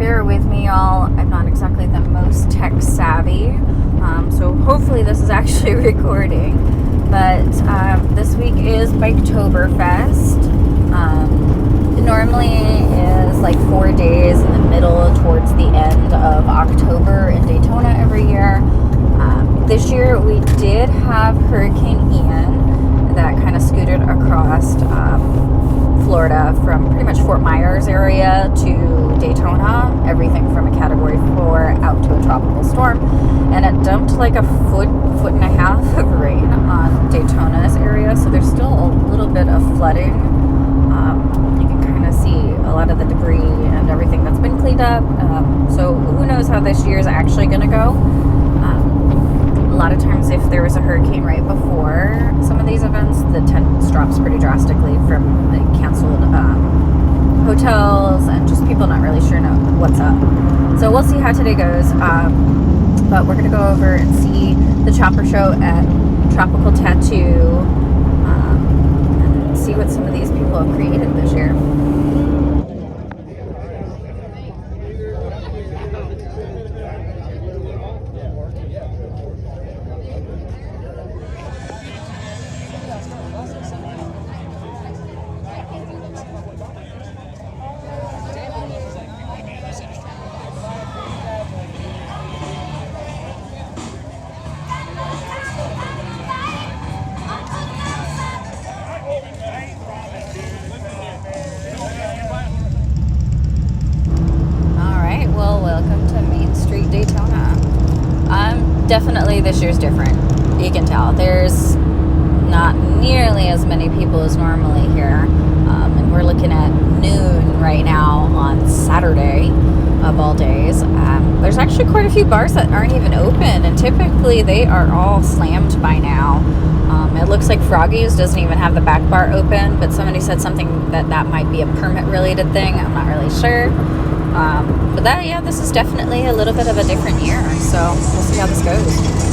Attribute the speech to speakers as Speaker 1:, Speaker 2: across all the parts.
Speaker 1: bear with me, y'all. I'm not exactly the most tech savvy, so hopefully this is actually recording. But this week is Biketoberfest. Normally is like 4 days in the middle towards the end of October in Daytona every year. This year we did have Hurricane Ian that kind of scooted across Florida from pretty much Fort Myers area to Daytona, everything from a Category 4 out to a tropical storm, and it dumped like a foot and a half of rain on Daytona's area, so there's still a little bit of flooding. You can kind of see a lot of the debris and everything that's been cleaned up, so who knows how this year is actually going to go. A lot of times if there was a hurricane right before some of these events, the attendance drops pretty drastically from the canceled hotels and just people not really sure know what's up. So we'll see how today goes. But we're going to go over and see the chopper show at Tropical Tattoo and see what some of these people have created this year. Definitely this year's different. You can tell. There's not nearly as many people as normally here. And we're looking at noon right now on Saturday of all days. There's actually quite a few bars that aren't even open, and typically they are all slammed by now. It looks like Froggy's doesn't even have the back bar open, but somebody said something that might be a permit related thing. I'm not really sure. But this is definitely a little bit of a different year, so we'll see how this goes.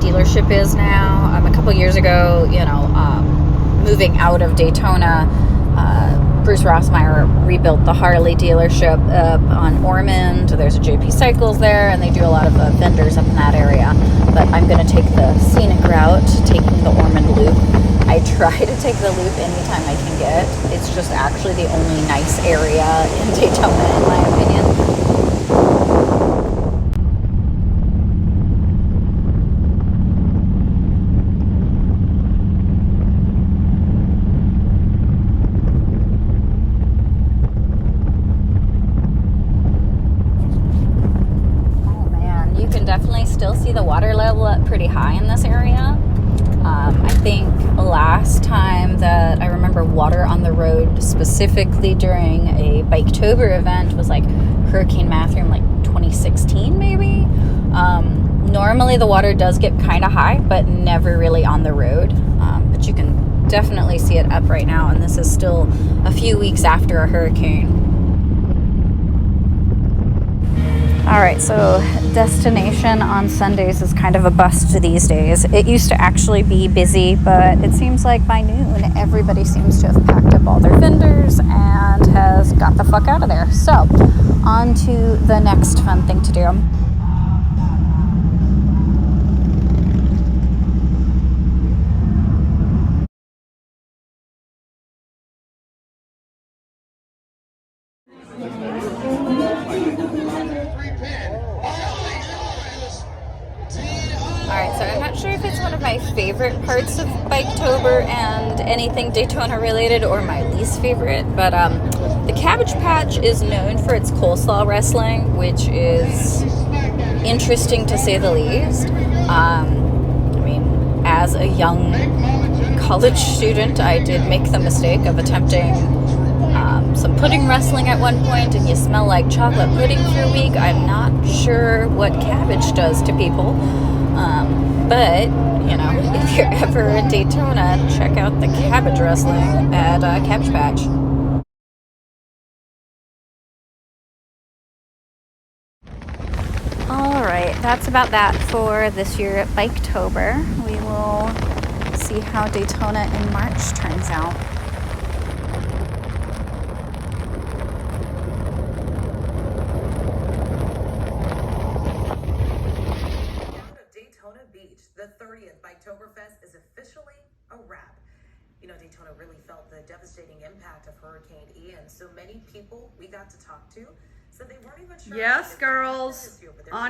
Speaker 1: Dealership is now. A couple years ago, moving out of Daytona, Bruce Rossmeyer rebuilt the Harley dealership up on Ormond. There's a JP Cycles there, and they do a lot of vendors up in that area. But I'm going to take the scenic route, taking the Ormond Loop. I try to take the loop anytime I can get. It's just actually the only nice area in Daytona, in my opinion. Still see the water level up pretty high in this area. I think last time that I remember water on the road specifically during a Biketober event was like Hurricane Matthew, like 2016 maybe. Normally the water does get kind of high, but never really on the road. But you can definitely see it up right now, and this is still a few weeks after a hurricane. Alright, so destination on Sundays is kind of a bust these days. It used to actually be busy, but it seems like by noon everybody seems to have packed up all their vendors and has got the fuck out of there. So, on to the next fun thing to do. Alright, so I'm not sure if it's one of my favorite parts of Biketober and anything Daytona related or my least favorite, but the Cabbage Patch is known for its coleslaw wrestling, which is interesting to say the least. I mean, as a young college student, I did make the mistake of attempting some pudding wrestling at one point, and you smell like chocolate pudding for a week. I'm not sure what Cabbage does to people, but you know, if you're ever in Daytona, check out the Cabbage wrestling at Cabbage Patch. Alright, that's about that for this year at Biketober. We will see how Daytona in March turns out.
Speaker 2: Out of Daytona Beach, the 30th Biketoberfest is officially a wrap. You know, Daytona really felt the devastating impact of Hurricane Ian. So many people we got to talk to said they weren't even sure.
Speaker 3: Yes, girls. On